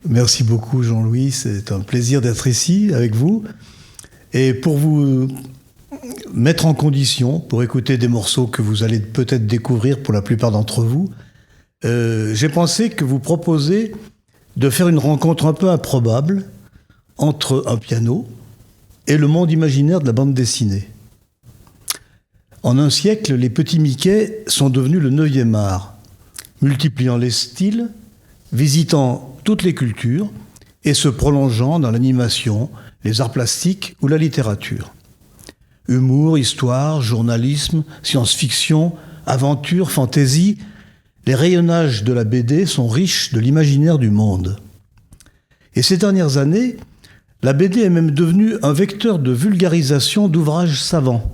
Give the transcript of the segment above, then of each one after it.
Merci beaucoup Jean-Louis, c'est un plaisir d'être ici avec vous. Et pour vous mettre en condition, pour écouter des morceaux que vous allez peut-être découvrir pour la plupart d'entre vous, j'ai pensé que vous proposez de faire une rencontre un peu improbable entre un piano et le monde imaginaire de la bande dessinée. En un siècle, les petits Mickey sont devenus le 9e art, multipliant les styles, visitant toutes les cultures et se prolongeant dans l'animation, les arts plastiques ou la littérature. Humour, histoire, journalisme, science-fiction, aventure, fantaisie, les rayonnages de la BD sont riches de l'imaginaire du monde. Et ces dernières années, la BD est même devenue un vecteur de vulgarisation d'ouvrages savants,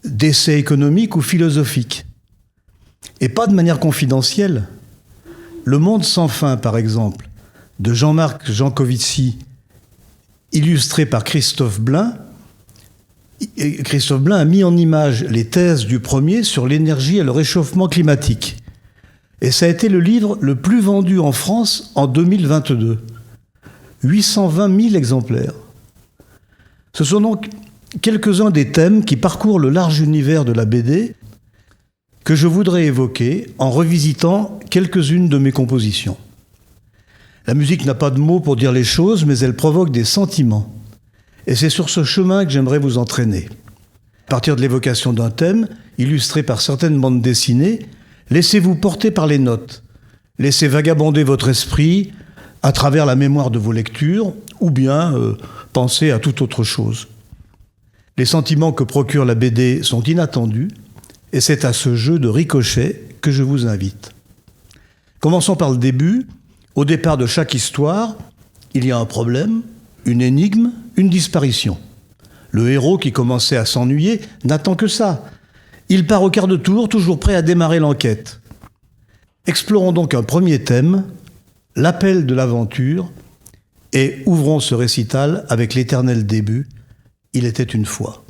d'essais économiques ou philosophiques. Et pas de manière confidentielle. Le Monde sans fin, par exemple, de Jean-Marc Jancovici, illustré par Christophe Blain. Christophe Blain a mis en image les thèses du premier sur l'énergie et le réchauffement climatique. Et ça a été le livre le plus vendu en France en 2022. 820 000 exemplaires. Ce sont donc quelques-uns des thèmes qui parcourent le large univers de la BD que je voudrais évoquer en revisitant quelques-unes de mes compositions. La musique n'a pas de mots pour dire les choses, mais elle provoque des sentiments. Et c'est sur ce chemin que j'aimerais vous entraîner. À partir de l'évocation d'un thème, illustré par certaines bandes dessinées, laissez-vous porter par les notes. Laissez vagabonder votre esprit à travers la mémoire de vos lectures, ou bien pensez à toute autre chose. Les sentiments que procure la BD sont inattendus, et c'est à ce jeu de ricochet que je vous invite. Commençons par le début. Au départ de chaque histoire, il y a un problème, une énigme, une disparition. Le héros qui commençait à s'ennuyer n'attend que ça. Il part au quart de tour, toujours prêt à démarrer l'enquête. Explorons donc un premier thème, l'appel de l'aventure, et ouvrons ce récital avec l'éternel début. Il était une fois.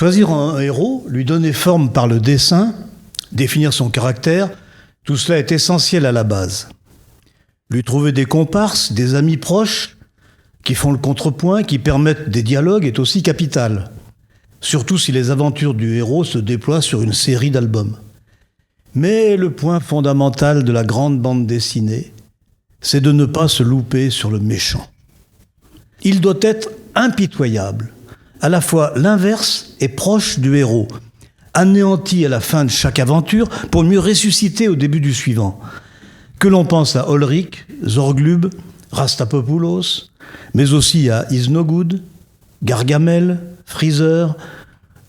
Choisir un héros, lui donner forme par le dessin, définir son caractère, tout cela est essentiel à la base. Lui trouver des comparses, des amis proches, qui font le contrepoint, qui permettent des dialogues, est aussi capital. Surtout si les aventures du héros se déploient sur une série d'albums. Mais le point fondamental de la grande bande dessinée, c'est de ne pas se louper sur le méchant. Il doit être impitoyable, à la fois l'inverse et proche du héros, anéanti à la fin de chaque aventure pour mieux ressusciter au début du suivant. Que l'on pense à Ulrich, Zorglub, Rastapopoulos, mais aussi à Is No Good, Gargamel, Freezer,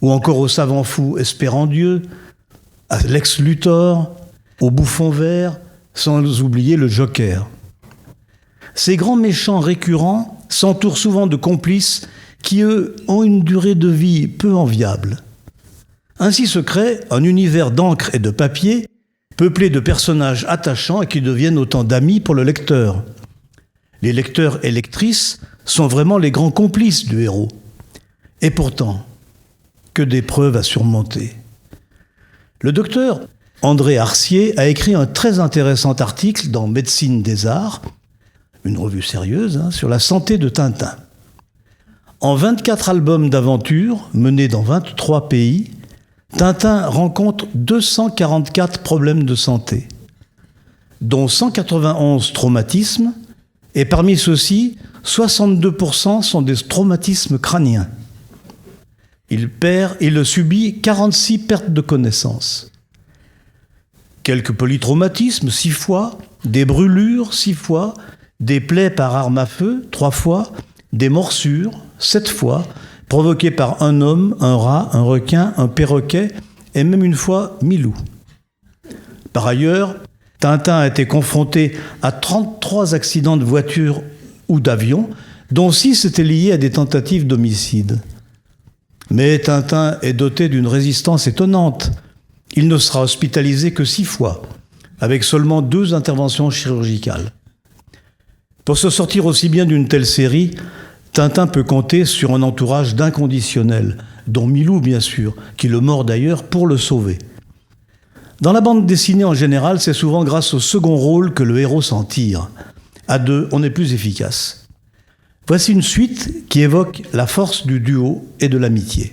ou encore au savant fou Espérandieu, à Lex Luthor, au bouffon vert, sans oublier le Joker. Ces grands méchants récurrents s'entourent souvent de complices qui, eux, ont une durée de vie peu enviable. Ainsi se crée un univers d'encre et de papier, peuplé de personnages attachants et qui deviennent autant d'amis pour le lecteur. Les lecteurs et lectrices sont vraiment les grands complices du héros. Et pourtant, que d'épreuves à surmonter. Le docteur André Arcier a écrit un très intéressant article dans Médecine des Arts, une revue sérieuse, sur la santé de Tintin. En 24 albums d'aventure, menés dans 23 pays, Tintin rencontre 244 problèmes de santé, dont 191 traumatismes, et parmi ceux-ci, 62% sont des traumatismes crâniens. Il subit 46 pertes de connaissance. Quelques polytraumatismes, 6 fois, des brûlures, 6 fois, des plaies par arme à feu, 3 fois, des morsures, 7 fois, provoquées par un homme, un rat, un requin, un perroquet, et même une fois Milou. Par ailleurs, Tintin a été confronté à 33 accidents de voiture ou d'avion, dont 6 étaient liés à des tentatives d'homicide. Mais Tintin est doté d'une résistance étonnante. Il ne sera hospitalisé que 6 fois, avec seulement 2 interventions chirurgicales. Pour se sortir aussi bien d'une telle série, Tintin peut compter sur un entourage d'inconditionnels, dont Milou bien sûr, qui le mord d'ailleurs pour le sauver. Dans la bande dessinée en général, c'est souvent grâce au second rôle que le héros s'en tire. À 2, on est plus efficace. Voici une suite qui évoque la force du duo et de l'amitié.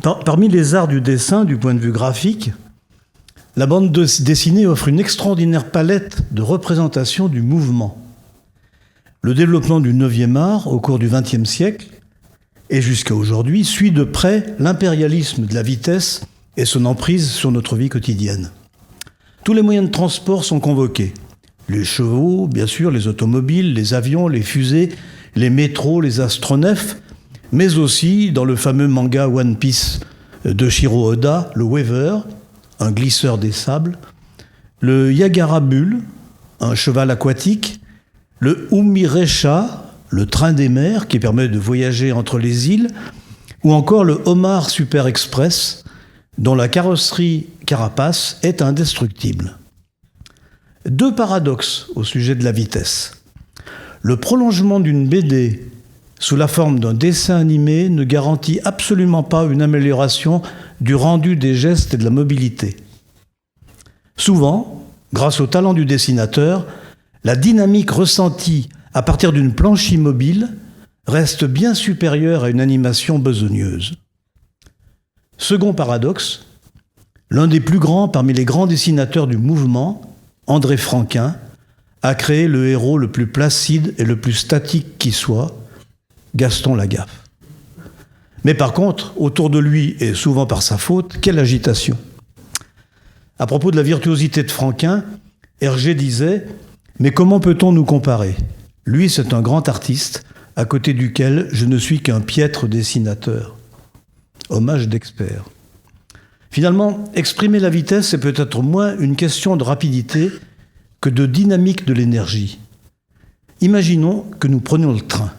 Parmi les arts du dessin, du point de vue graphique, la bande dessinée offre une extraordinaire palette de représentations du mouvement. Le développement du 9e art au cours du XXe siècle et jusqu'à aujourd'hui suit de près l'impérialisme de la vitesse et son emprise sur notre vie quotidienne. Tous les moyens de transport sont convoqués. Les chevaux, bien sûr, les automobiles, les avions, les fusées, les métros, les astronefs, mais aussi, dans le fameux manga One Piece de Shiro Oda, le Weaver, un glisseur des sables, le Yagara Bull, un cheval aquatique, le Umirecha, le train des mers qui permet de voyager entre les îles, ou encore le Homard Super Express, dont la carrosserie carapace est indestructible. Deux paradoxes au sujet de la vitesse. Le prolongement d'une BD sous la forme d'un dessin animé ne garantit absolument pas une amélioration du rendu des gestes et de la mobilité. Souvent, grâce au talent du dessinateur, la dynamique ressentie à partir d'une planche immobile reste bien supérieure à une animation besogneuse. Second paradoxe, l'un des plus grands parmi les grands dessinateurs du mouvement, André Franquin, a créé le héros le plus placide et le plus statique qui soit, Gaston Lagaffe. Mais par contre, autour de lui, et souvent par sa faute, quelle agitation. À propos de la virtuosité de Franquin, Hergé disait « Mais comment peut-on nous comparer ? Lui, c'est un grand artiste, à côté duquel je ne suis qu'un piètre dessinateur. » Hommage d'expert. Finalement, exprimer la vitesse est peut-être moins une question de rapidité que de dynamique de l'énergie. Imaginons que nous prenions le train.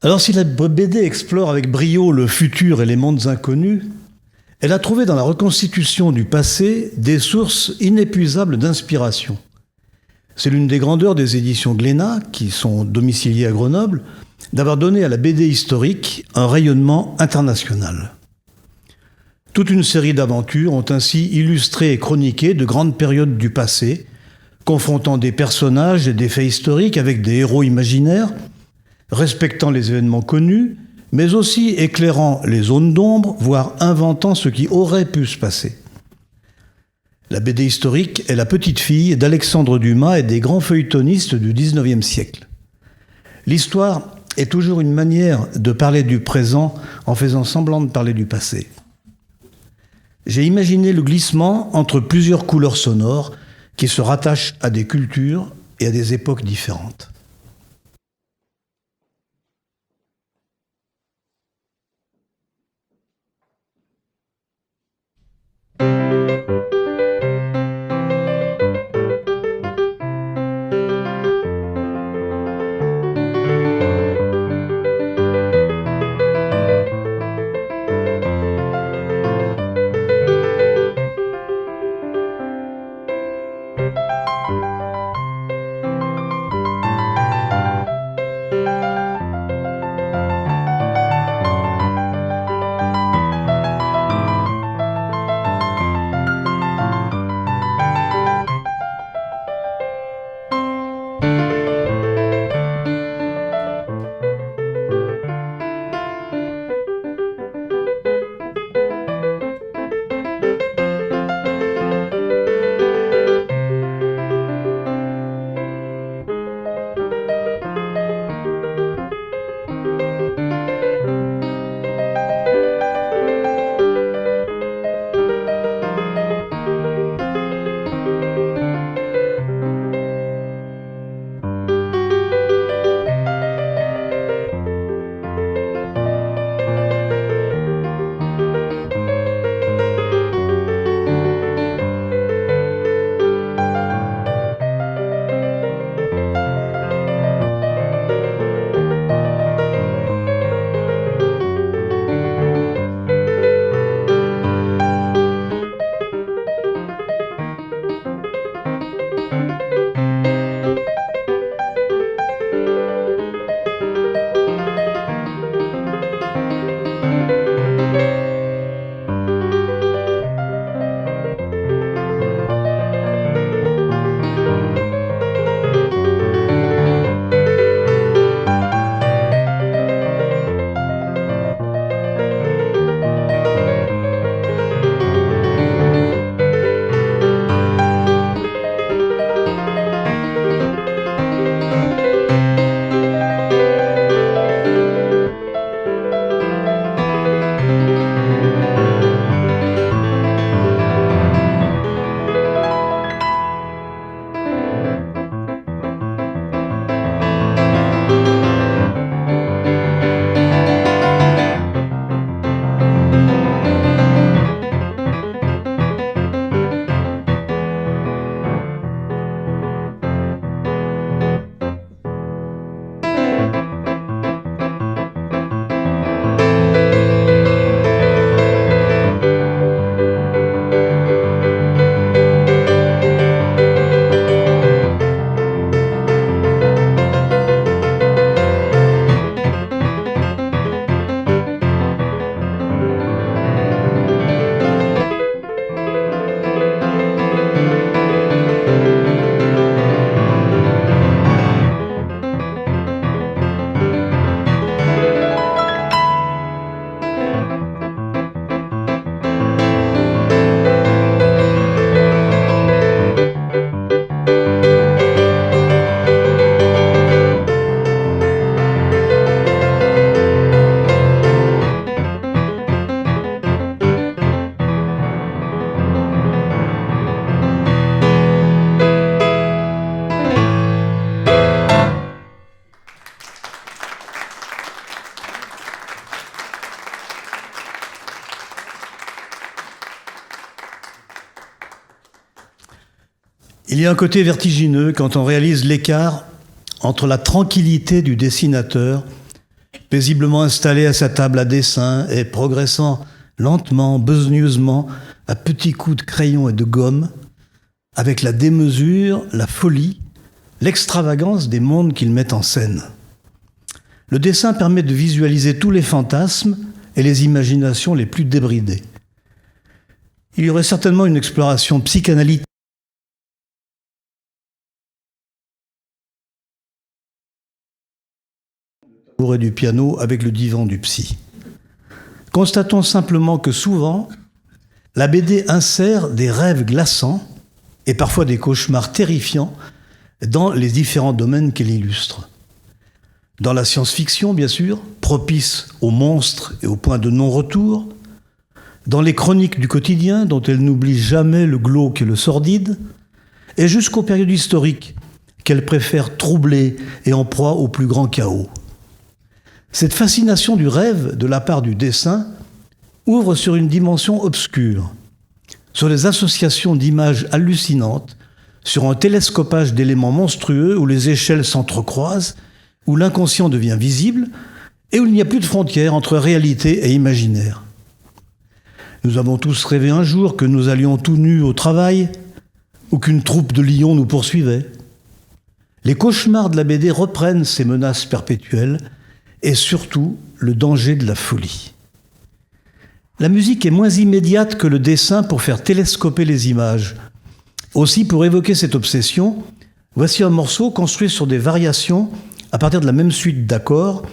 Alors si la BD explore avec brio le futur et les mondes inconnus, elle a trouvé dans la reconstitution du passé des sources inépuisables d'inspiration. C'est l'une des grandeurs des éditions Glénat, qui sont domiciliées à Grenoble, d'avoir donné à la BD historique un rayonnement international. Toute une série d'aventures ont ainsi illustré et chroniqué de grandes périodes du passé, confrontant des personnages et des faits historiques avec des héros imaginaires, respectant les événements connus, mais aussi éclairant les zones d'ombre, voire inventant ce qui aurait pu se passer. La BD historique est la petite fille d'Alexandre Dumas et des grands feuilletonistes du XIXe siècle. L'histoire est toujours une manière de parler du présent en faisant semblant de parler du passé. J'ai imaginé le glissement entre plusieurs couleurs sonores qui se rattachent à des cultures et à des époques différentes. Il y a un côté vertigineux quand on réalise l'écart entre la tranquillité du dessinateur paisiblement installé à sa table à dessin et progressant lentement, besogneusement, à petits coups de crayon et de gomme, avec la démesure, la folie, l'extravagance des mondes qu'il met en scène. Le dessin permet de visualiser tous les fantasmes et les imaginations les plus débridées. Il y aurait certainement une exploration psychanalytique et du piano avec le divan du psy. Constatons simplement que souvent, la BD insère des rêves glaçants et parfois des cauchemars terrifiants dans les différents domaines qu'elle illustre. Dans la science-fiction, bien sûr, propice aux monstres et aux points de non-retour, dans les chroniques du quotidien, dont elle n'oublie jamais le glauque et le sordide, et jusqu'aux périodes historiques, qu'elle préfère troubler et en proie au plus grand chaos. Cette fascination du rêve de la part du dessin ouvre sur une dimension obscure, sur les associations d'images hallucinantes, sur un télescopage d'éléments monstrueux où les échelles s'entrecroisent, où l'inconscient devient visible et où il n'y a plus de frontières entre réalité et imaginaire. Nous avons tous rêvé un jour que nous allions tout nus au travail ou qu'une troupe de lions nous poursuivait. Les cauchemars de la BD reprennent ces menaces perpétuelles et surtout le danger de la folie. La musique est moins immédiate que le dessin pour faire télescoper les images. Aussi, pour évoquer cette obsession, voici un morceau construit sur des variations à partir de la même suite d'accords,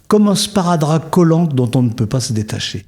comme un sparadrap collant dont on ne peut pas se détacher.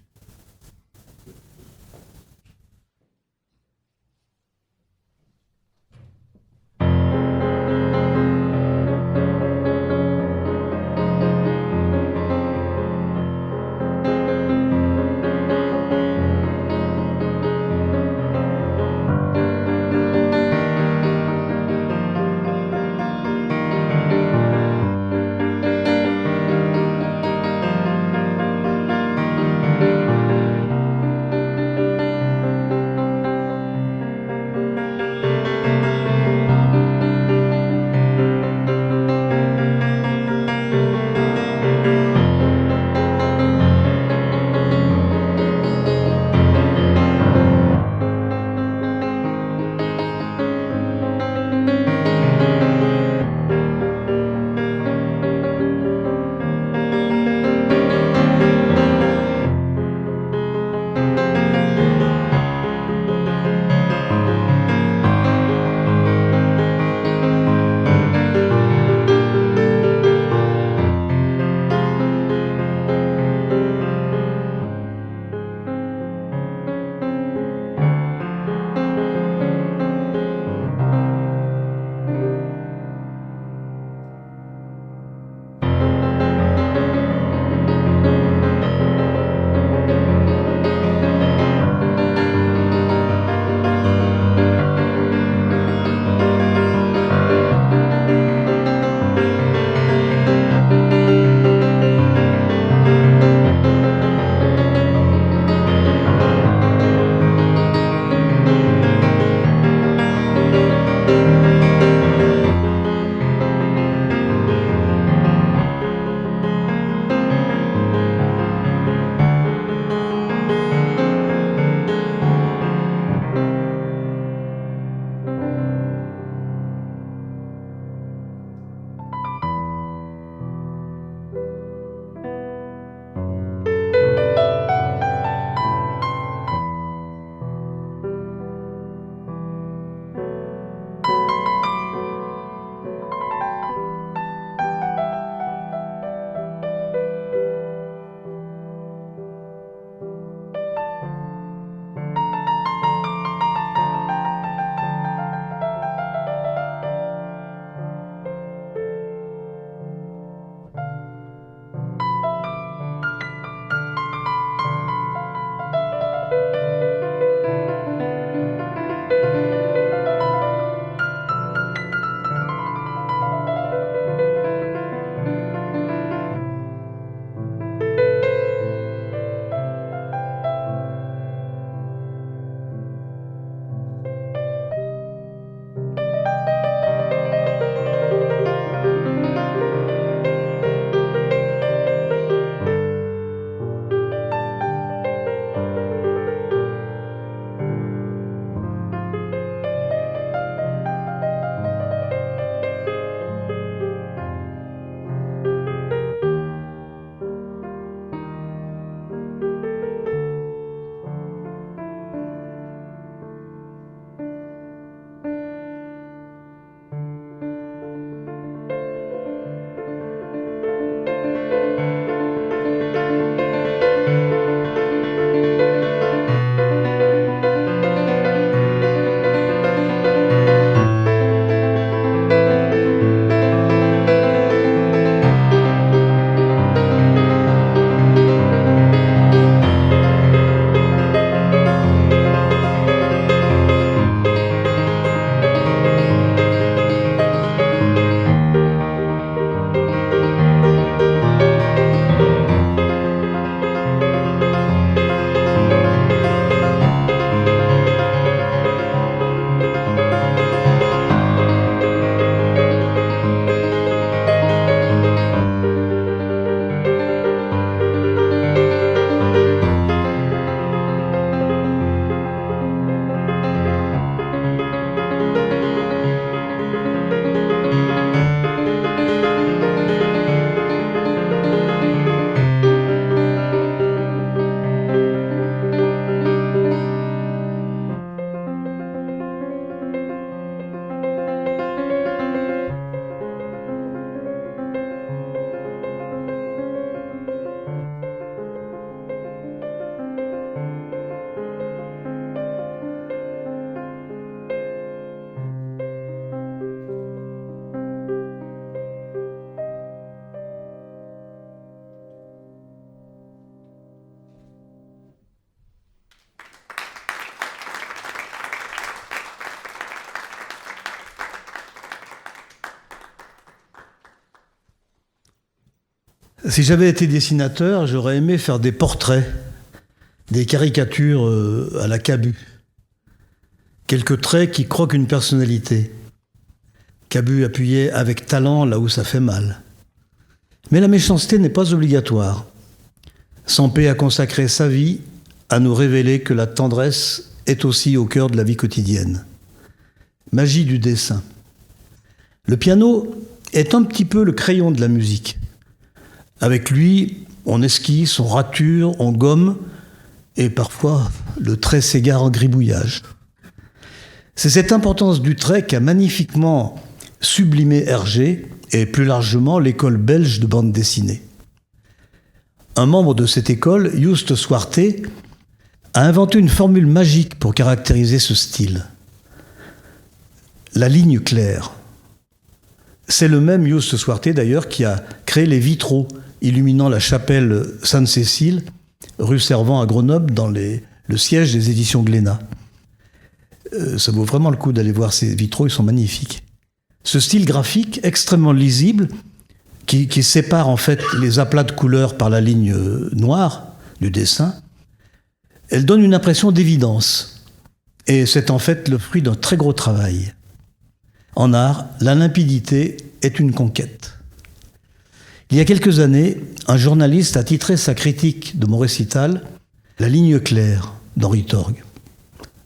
Si j'avais été dessinateur, j'aurais aimé faire des portraits, des caricatures à la Cabu. Quelques traits qui croquent une personnalité. Cabu appuyait avec talent là où ça fait mal. Mais la méchanceté n'est pas obligatoire. Sampé a consacré sa vie à nous révéler que la tendresse est aussi au cœur de la vie quotidienne. Magie du dessin. Le piano est un petit peu le crayon de la musique. Avec lui, on esquisse, on rature, on gomme, et parfois le trait s'égare en gribouillage. C'est cette importance du trait qu'a magnifiquement sublimé Hergé et plus largement l'école belge de bande dessinée. Un membre de cette école, Juste Swarte, a inventé une formule magique pour caractériser ce style. La ligne claire. C'est le même Juste Swarte d'ailleurs qui a créé les vitraux illuminant la chapelle Sainte-Cécile, rue Servant à Grenoble, dans le siège des éditions Glénat. Ça vaut vraiment le coup d'aller voir ces vitraux, ils sont magnifiques. Ce style graphique extrêmement lisible, qui sépare en fait les aplats de couleurs par la ligne noire du dessin, elle donne une impression d'évidence. Et c'est en fait le fruit d'un très gros travail. En art, la limpidité est une conquête. Il y a quelques années, un journaliste a titré sa critique de mon récital « La ligne claire » d'Henri Torgue.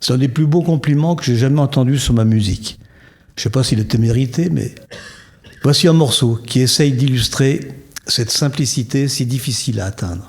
C'est un des plus beaux compliments que j'ai jamais entendus sur ma musique. Je ne sais pas s'il était mérité, mais voici un morceau qui essaye d'illustrer cette simplicité si difficile à atteindre.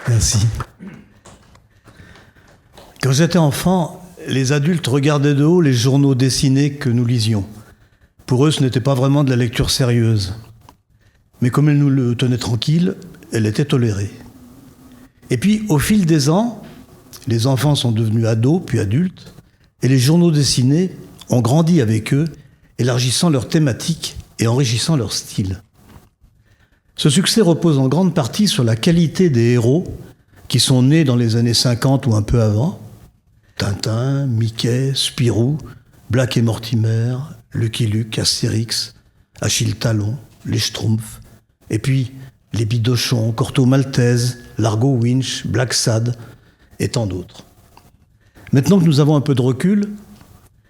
Merci. Quand j'étais enfant, les adultes regardaient de haut les journaux dessinés que nous lisions. Pour eux, ce n'était pas vraiment de la lecture sérieuse. Mais comme elle nous le tenait tranquille, elle était tolérée. Et puis, au fil des ans, les enfants sont devenus ados, puis adultes, et les journaux dessinés ont grandi avec eux, élargissant leurs thématiques et enrichissant leur style. Ce succès repose en grande partie sur la qualité des héros qui sont nés dans les années 50 ou un peu avant. Tintin, Mickey, Spirou, Black et Mortimer, Lucky Luke, Astérix, Achille Talon, les Schtroumpfs, et puis les Bidochons, Corto Maltese, Largo Winch, Black Sad, et tant d'autres. Maintenant que nous avons un peu de recul,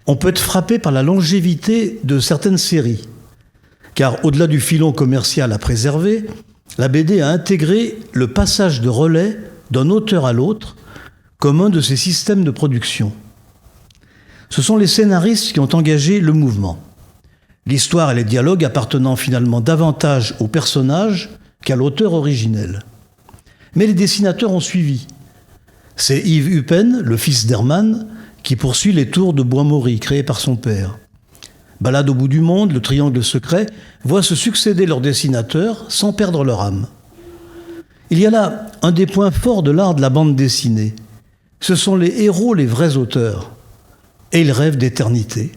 on peut être frappé par la longévité de certaines séries. Car au-delà du filon commercial à préserver, la BD a intégré le passage de relais d'un auteur à l'autre comme un de ses systèmes de production. Ce sont les scénaristes qui ont engagé le mouvement. L'histoire et les dialogues appartenant finalement davantage au personnage qu'à l'auteur originel. Mais les dessinateurs ont suivi. C'est Yves Huppen, le fils d'Hermann, qui poursuit les tours de Bois-Maury, créés par son père. Balade au bout du monde, le triangle secret, voient se succéder leurs dessinateurs sans perdre leur âme. Il y a là un des points forts de l'art de la bande dessinée. Ce sont les héros, les vrais auteurs. Et ils rêvent d'éternité.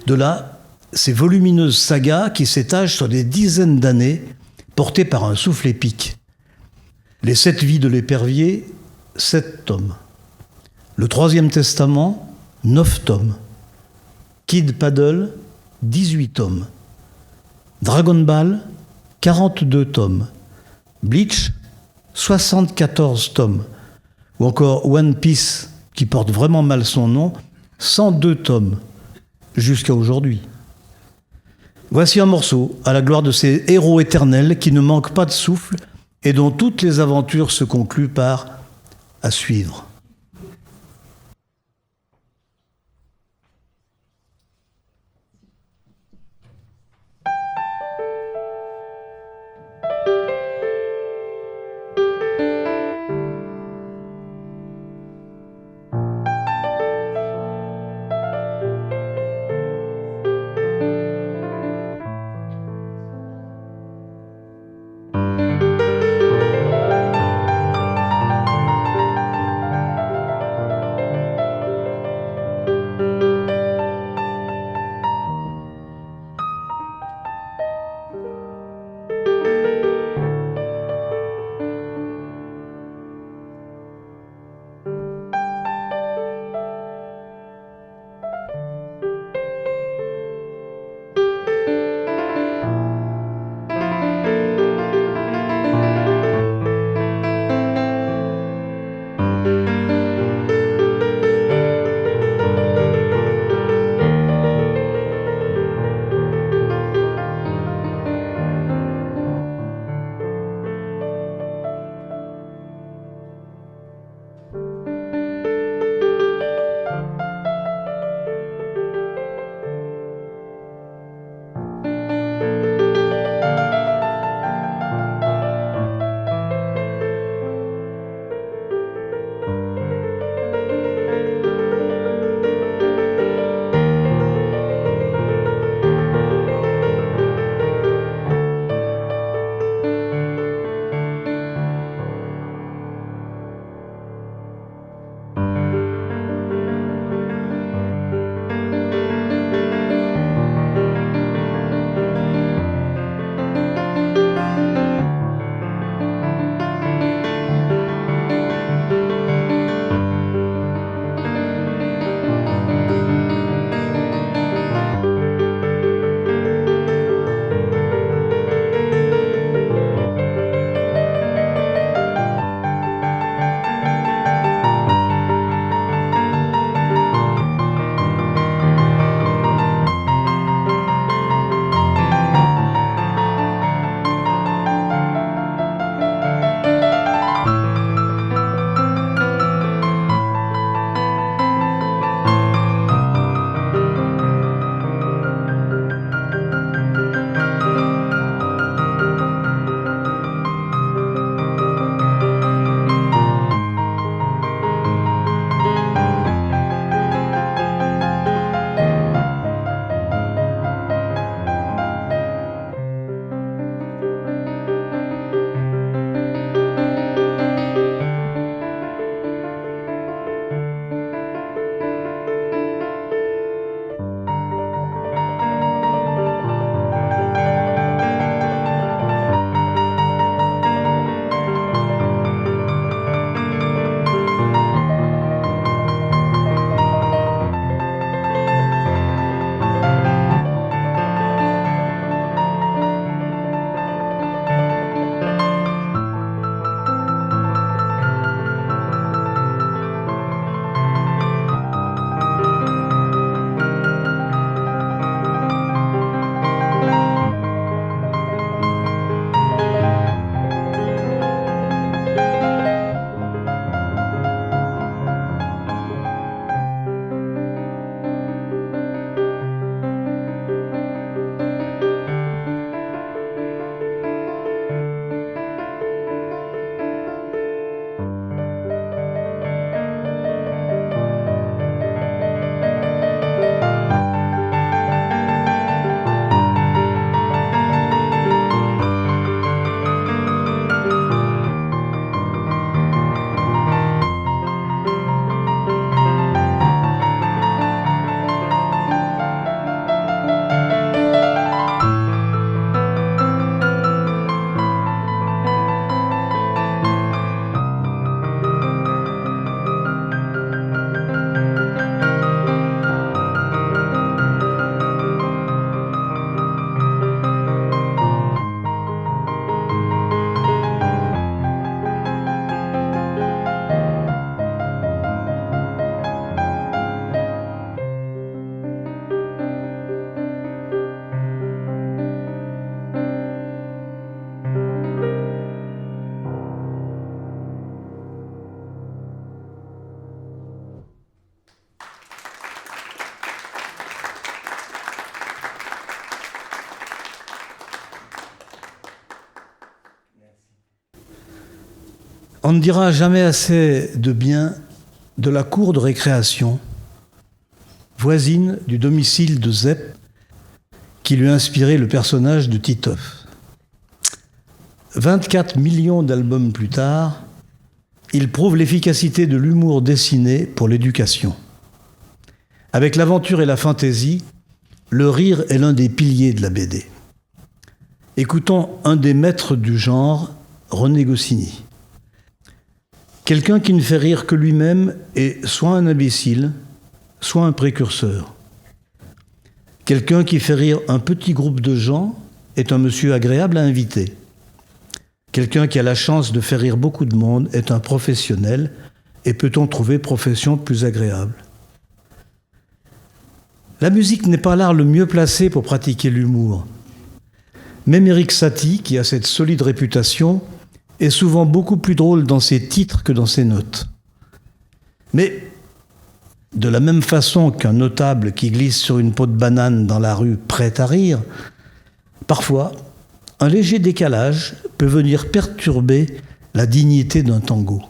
De là, ces volumineuses sagas qui s'étagent sur des dizaines d'années, portées par un souffle épique. Les 7 vies de l'épervier, 7 tomes. Le Troisième Testament, 9 tomes. Kid Paddle, 18 tomes. Dragon Ball, 42 tomes. Bleach, 74 tomes. Ou encore One Piece, qui porte vraiment mal son nom, 102 tomes, jusqu'à aujourd'hui. Voici un morceau à la gloire de ces héros éternels qui ne manquent pas de souffle et dont toutes les aventures se concluent par « à suivre ». On ne dira jamais assez de bien de la cour de récréation, voisine du domicile de Zepp, qui lui a inspiré le personnage de Titov. 24 millions d'albums plus tard, il prouve l'efficacité de l'humour dessiné pour l'éducation. Avec l'aventure et la fantaisie, le rire est l'un des piliers de la BD. Écoutons un des maîtres du genre, René Goscinny. Quelqu'un qui ne fait rire que lui-même est soit un imbécile, soit un précurseur. Quelqu'un qui fait rire un petit groupe de gens est un monsieur agréable à inviter. Quelqu'un qui a la chance de faire rire beaucoup de monde est un professionnel, et peut-on trouver profession plus agréable? La musique n'est pas l'art le mieux placé pour pratiquer l'humour. Même Erik Satie, qui a cette solide réputation, est souvent beaucoup plus drôle dans ses titres que dans ses notes. Mais, de la même façon qu'un notable qui glisse sur une peau de banane dans la rue prêt à rire, parfois, un léger décalage peut venir perturber la dignité d'un tango.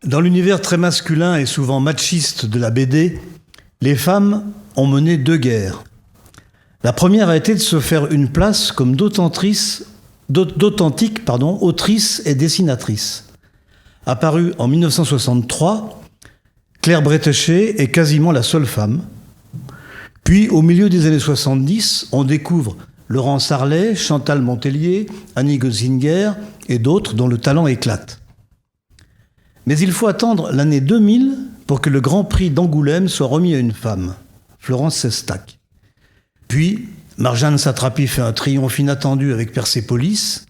Dans l'univers très masculin et souvent machiste de la BD, les femmes ont mené deux guerres. La première a été de se faire une place comme d'authentiques autrices et dessinatrices. Apparue en 1963, Claire Bretéché est quasiment la seule femme. Puis, au milieu des années 70, on découvre Laurence Harley, Chantal Montellier, Annie Gözinger et d'autres dont le talent éclate. Mais il faut attendre l'année 2000 pour que le Grand Prix d'Angoulême soit remis à une femme, Florence Sestac. Puis, Marjane Satrapi fait un triomphe inattendu avec Persépolis.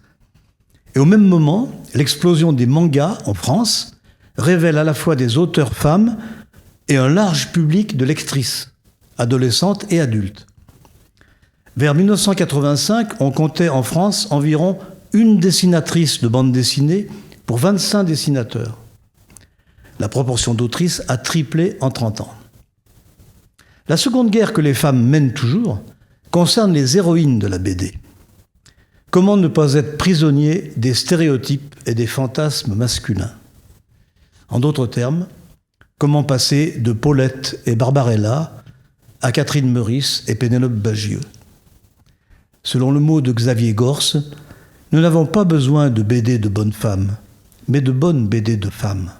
Et au même moment, l'explosion des mangas en France révèle à la fois des auteurs femmes et un large public de lectrices, adolescentes et adultes. Vers 1985, on comptait en France environ une dessinatrice de bande dessinée pour 25 dessinateurs. La proportion d'autrices a triplé en 30 ans. La seconde guerre que les femmes mènent toujours concerne les héroïnes de la BD. Comment ne pas être prisonnier des stéréotypes et des fantasmes masculins? En d'autres termes, comment passer de Paulette et Barbarella à Catherine Meurice et Pénélope Bagieux? Selon le mot de Xavier Gorce, nous n'avons pas besoin de BD de bonnes femmes, mais de bonnes BD de femmes.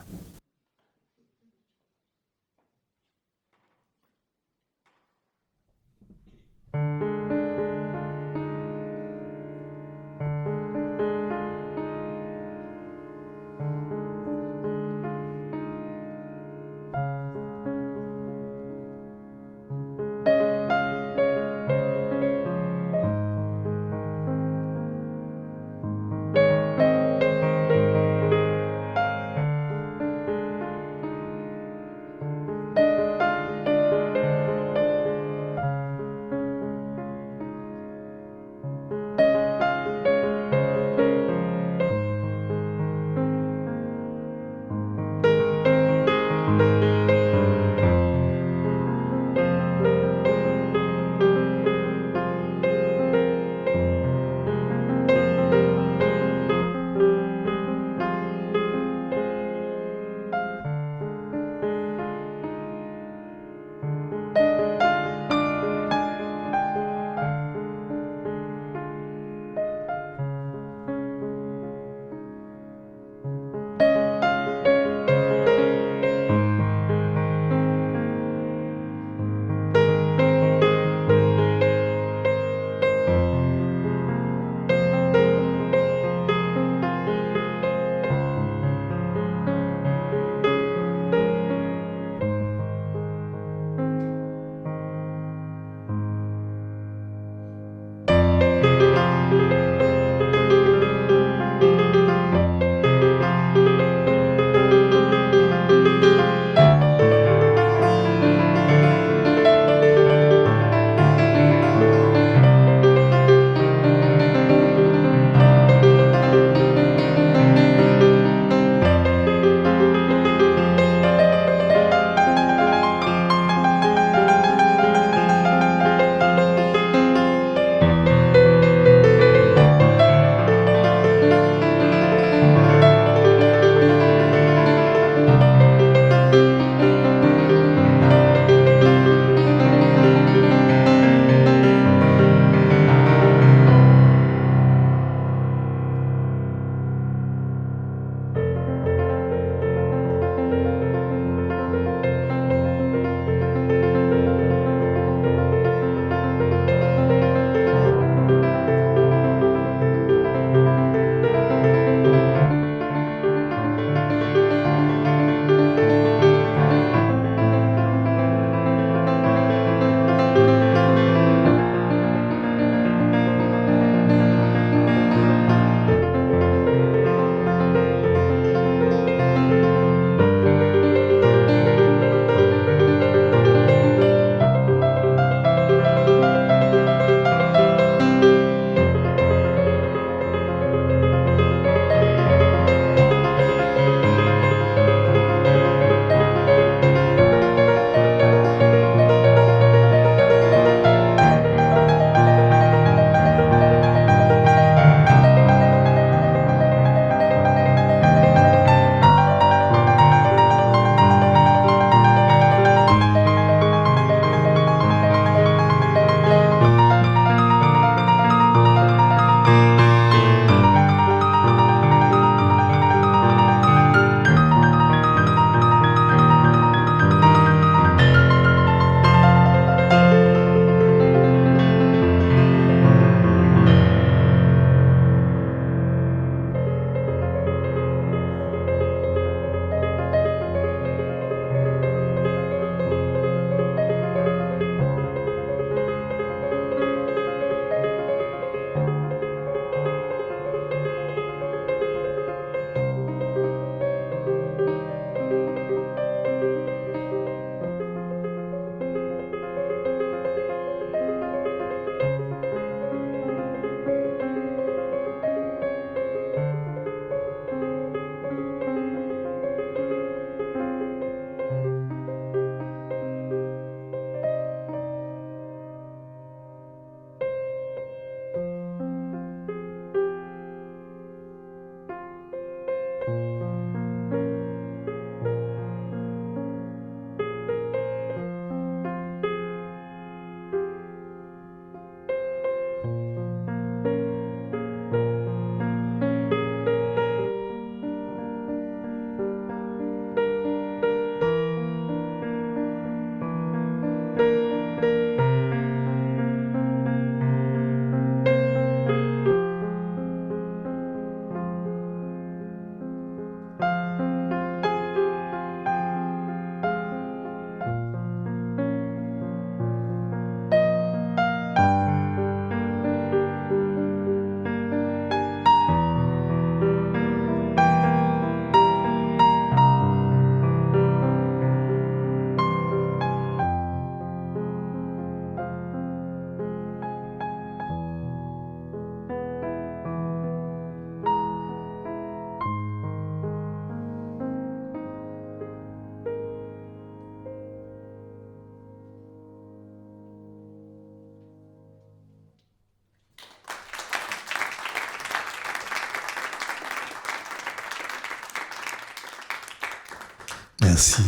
Merci.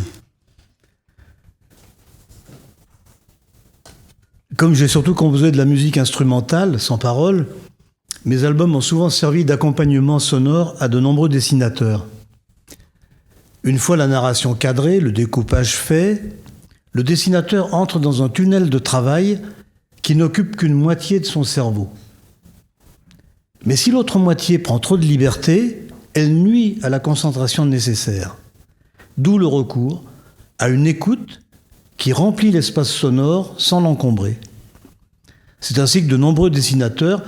Comme j'ai surtout composé de la musique instrumentale, sans parole, mes albums ont souvent servi d'accompagnement sonore à de nombreux dessinateurs. Une fois la narration cadrée, le découpage fait, le dessinateur entre dans un tunnel de travail qui n'occupe qu'une moitié de son cerveau. Mais si l'autre moitié prend trop de liberté, elle nuit à la concentration nécessaire. D'où le recours à une écoute qui remplit l'espace sonore sans l'encombrer. C'est ainsi que de nombreux dessinateurs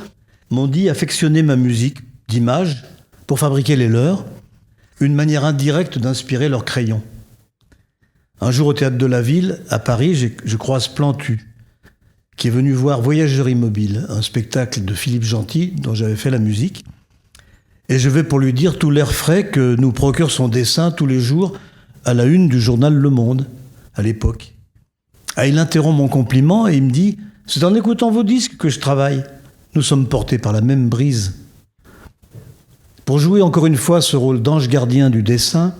m'ont dit affectionner ma musique d'images pour fabriquer les leurs, une manière indirecte d'inspirer leurs crayons. Un jour au Théâtre de la Ville, à Paris, je croise Plantu, qui est venu voir Voyageurs immobiles, un spectacle de Philippe Gentil dont j'avais fait la musique. Et je vais pour lui dire tout l'air frais que nous procure son dessin tous les jours à la une du journal Le Monde, à l'époque. Ah, il interrompt mon compliment et il me dit « C'est en écoutant vos disques que je travaille. Nous sommes portés par la même brise. » Pour jouer encore une fois ce rôle d'ange gardien du dessin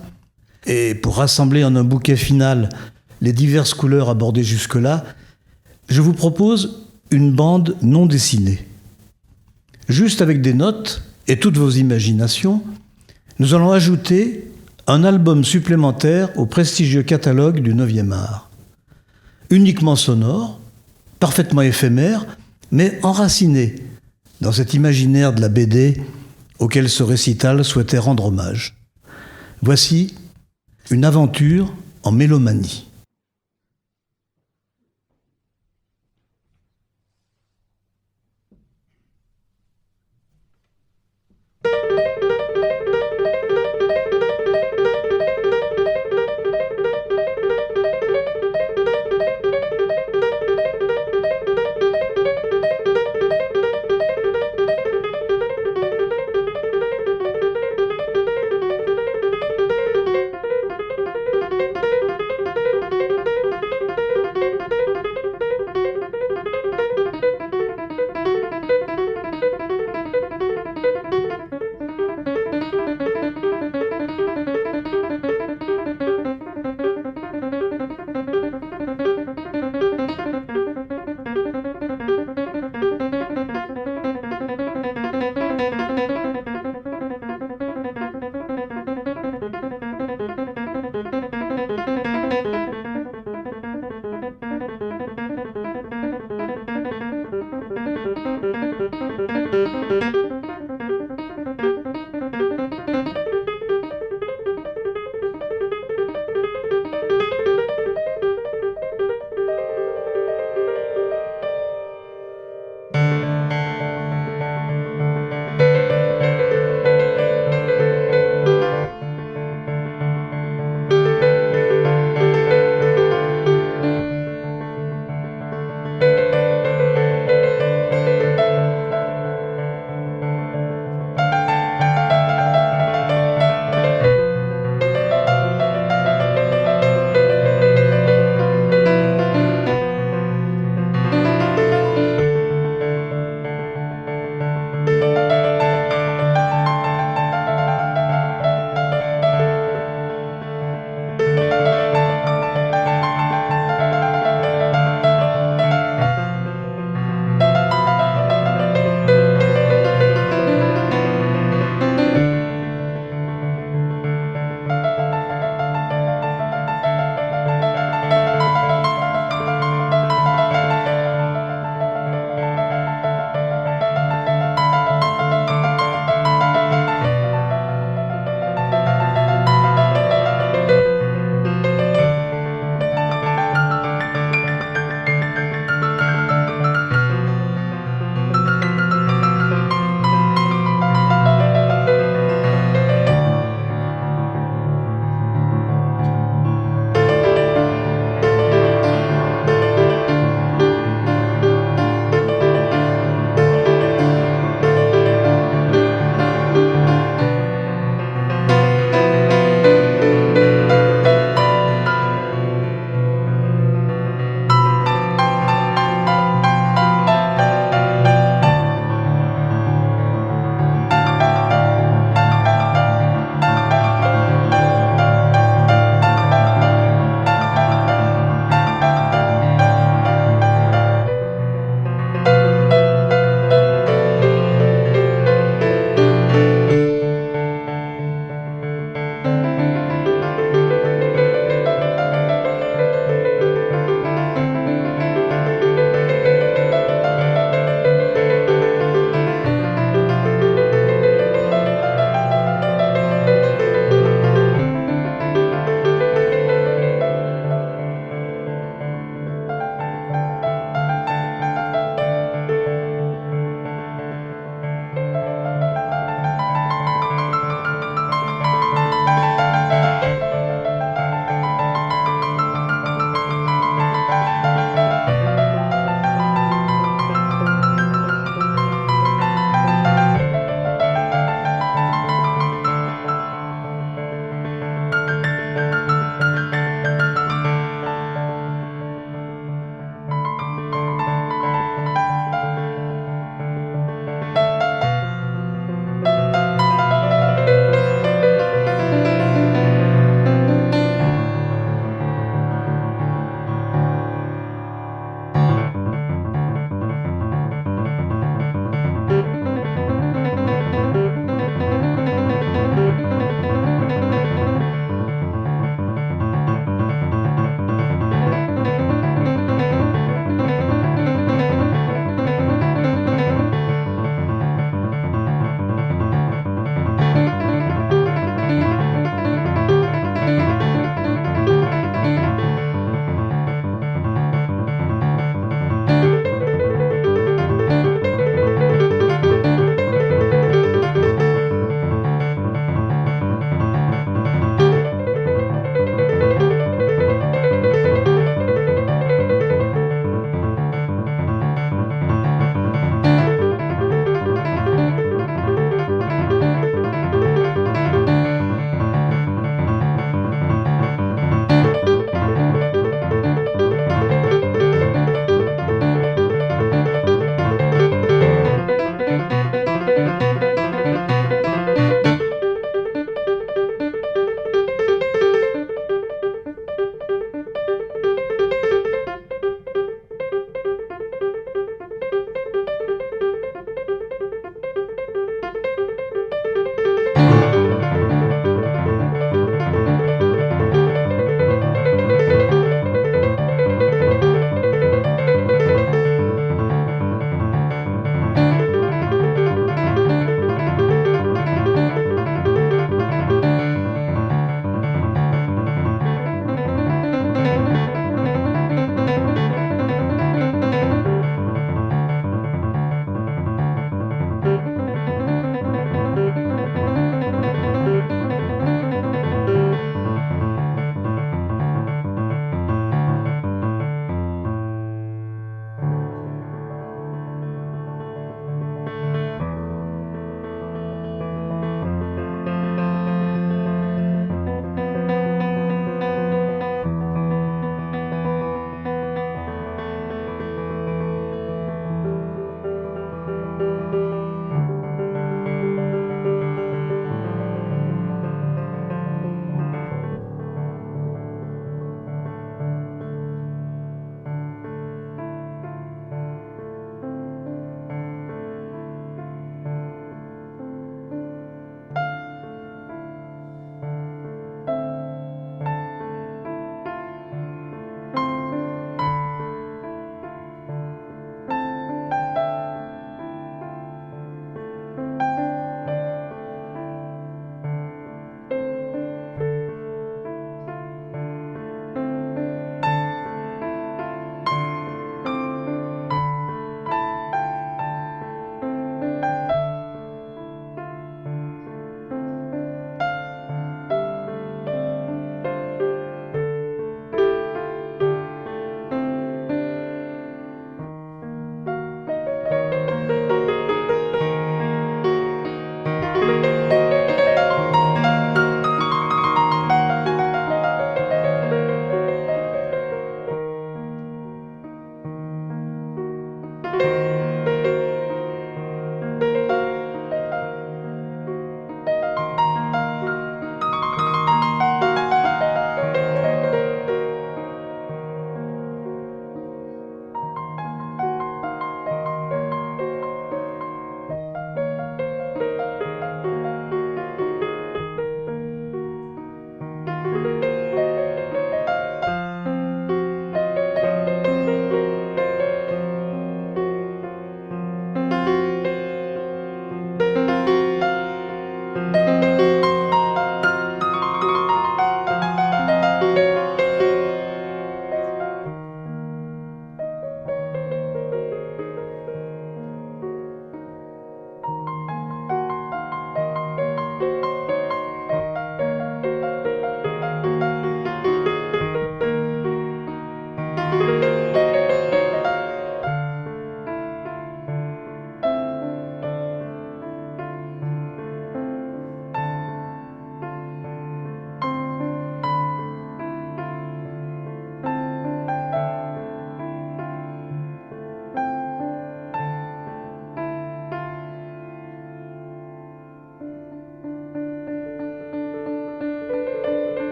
et pour rassembler en un bouquet final les diverses couleurs abordées jusque-là, je vous propose une bande non dessinée. Juste avec des notes et toutes vos imaginations, nous allons ajouter un album supplémentaire au prestigieux catalogue du 9e art. Uniquement sonore, parfaitement éphémère, mais enraciné dans cet imaginaire de la BD auquel ce récital souhaitait rendre hommage. Voici une aventure en mélomanie.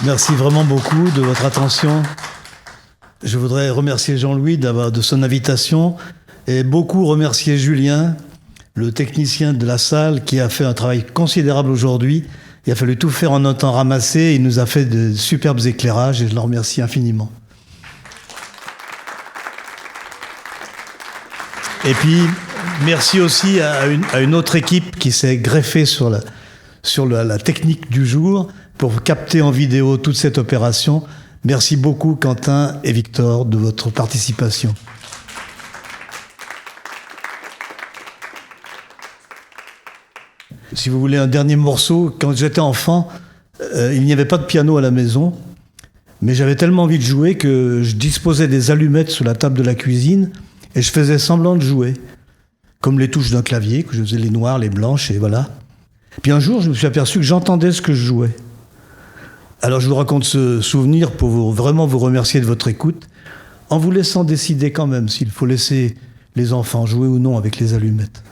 Merci vraiment beaucoup de votre attention. Je voudrais remercier Jean-Louis de son invitation et beaucoup remercier Julien, le technicien de la salle, qui a fait un travail considérable aujourd'hui. Il a fallu tout faire en un temps ramassé. Il nous a fait de superbes éclairages et je le remercie infiniment. Et puis, merci aussi à une autre équipe qui s'est greffée sur la technique du jour pour capter en vidéo toute cette opération. Merci beaucoup Quentin et Victor de votre participation. Si vous voulez un dernier morceau, quand j'étais enfant, il n'y avait pas de piano à la maison, mais j'avais tellement envie de jouer que je disposais des allumettes sur la table de la cuisine et je faisais semblant de jouer, comme les touches d'un clavier, que je faisais les noires, les blanches, et voilà. Puis un jour, je me suis aperçu que j'entendais ce que je jouais. Alors je vous raconte ce souvenir pour vraiment vous remercier de votre écoute, en vous laissant décider quand même s'il faut laisser les enfants jouer ou non avec les allumettes.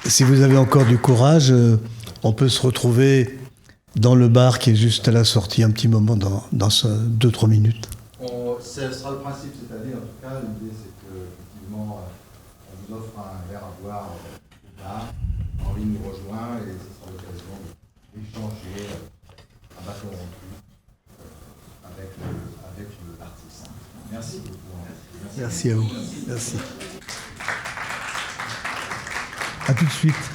Si vous avez encore du courage, on peut se retrouver dans le bar qui est juste à la sortie, un petit moment dans 2-3 minutes. Ce sera le principe cette année, en tout cas. L'idée, c'est qu'effectivement, on vous offre un verre à boire au bar. Henri nous rejoint et ce sera l'occasion d'échanger un bâton rompu avec l'artiste. Merci beaucoup. Merci à vous. Merci. À tout de suite.